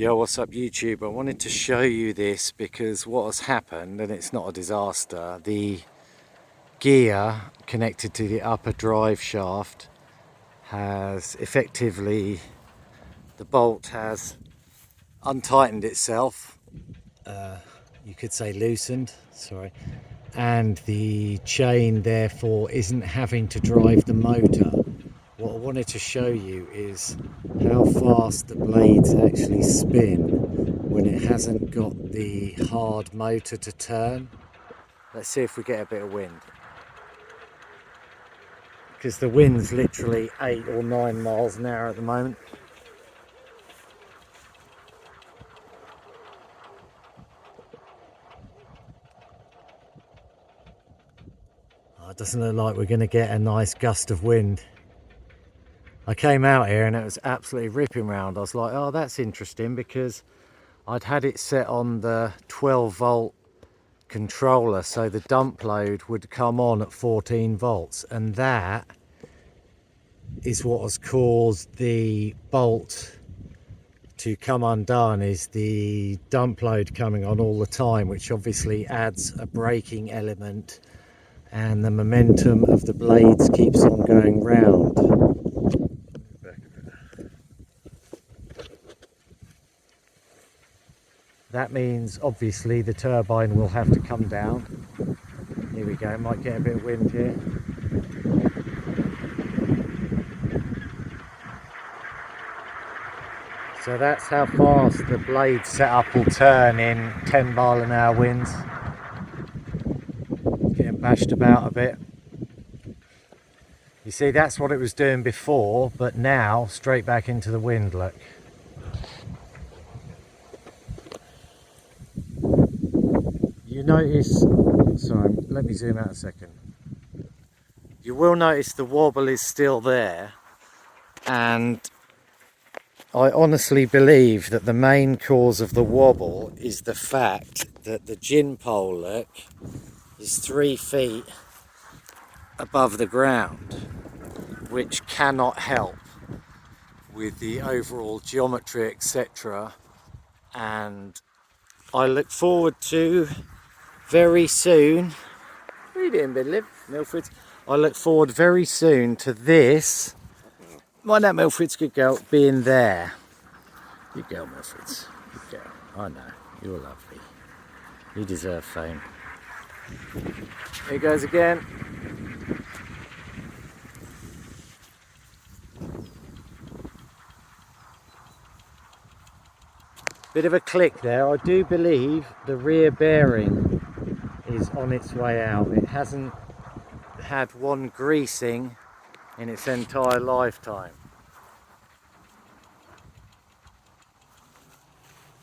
Yo, what's up YouTube? I wanted to show you this because what has happened, and it's not a disaster, the gear connected to the upper drive shaft has effectively, the bolt has untightened itself, you could say loosened, sorry, and the chain therefore isn't having to drive the motor. What I wanted to show you is how fast the blades actually spin when it hasn't got the hard motor to turn. Let's see if we get a bit of wind. Because the wind's literally 8 or 9 miles an hour at the moment. Oh, it doesn't look like we're going to get a nice gust of wind. I came out here and it was absolutely ripping round. I was like, oh, that's interesting, because I'd had it set on the 12 volt controller, so the dump load would come on at 14 volts, and that is what has caused the bolt to come undone, is the dump load coming on all the time, which obviously adds a braking element, and the momentum of the blades keeps on going round. That means obviously the turbine will have to come down. Here we go, might get a bit of wind here. So that's how fast the blade setup will turn in 10 mile an hour winds. It's getting bashed about a bit. You see, that's what it was doing before, but now straight back into the wind, look. You notice, sorry, let me zoom out a second. You will notice the wobble is still there, and I honestly believe that the main cause of the wobble is the fact that the gin pole, look, is 3 feet above the ground, which cannot help with the overall geometry, etc. And I look forward to very soon, what are you doing, Bidlib, Milford? I look forward very soon to this, mind that Milford's good girl, being there. Good girl, Milford's, good girl, I know, you're lovely, you deserve fame. Here goes again. Bit of a click there. I do believe the rear bearing is on its way out. It hasn't had one greasing in its entire lifetime.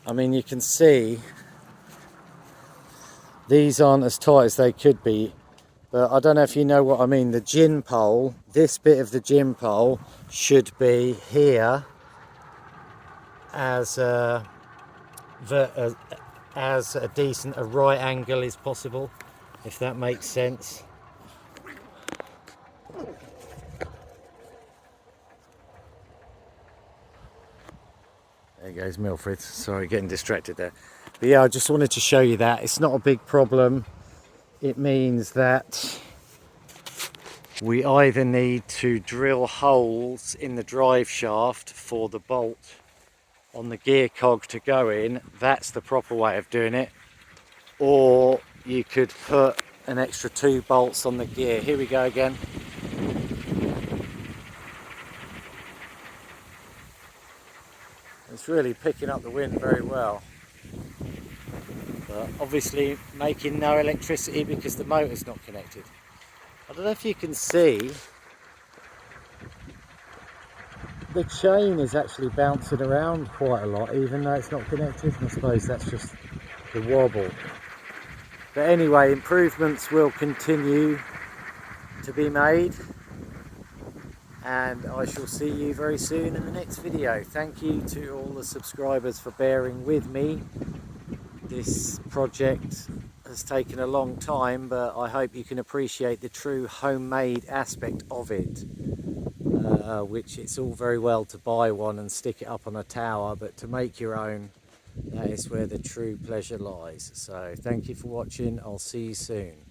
I mean, you can see these aren't as tight as they could be, but I don't know if you know what I mean. The gin pole, this bit of the gin pole should be here as a decent a right angle is possible, if that makes sense. There goes Milford, sorry, getting distracted there. But yeah, I just wanted to show you that it's not a big problem. It means that we either need to drill holes in the drive shaft for the bolt on the gear cog to go in, that's the proper way of doing it, or you could put an extra 2 bolts on the gear. Here we go again. It's really picking up the wind very well, but obviously making no electricity because the motor's not connected. I don't know if you can see, the chain is actually bouncing around quite a lot even though it's not connected. I suppose that's just the wobble. But anyway, improvements will continue to be made, and I shall see you very soon in the next video. Thank you to all the subscribers for bearing with me. This project has taken a long time, but I hope you can appreciate the true homemade aspect of it. which it's all very well to buy one and stick it up on a tower, but to make your own, that is where the true pleasure lies. So thank you for watching. I'll see you soon.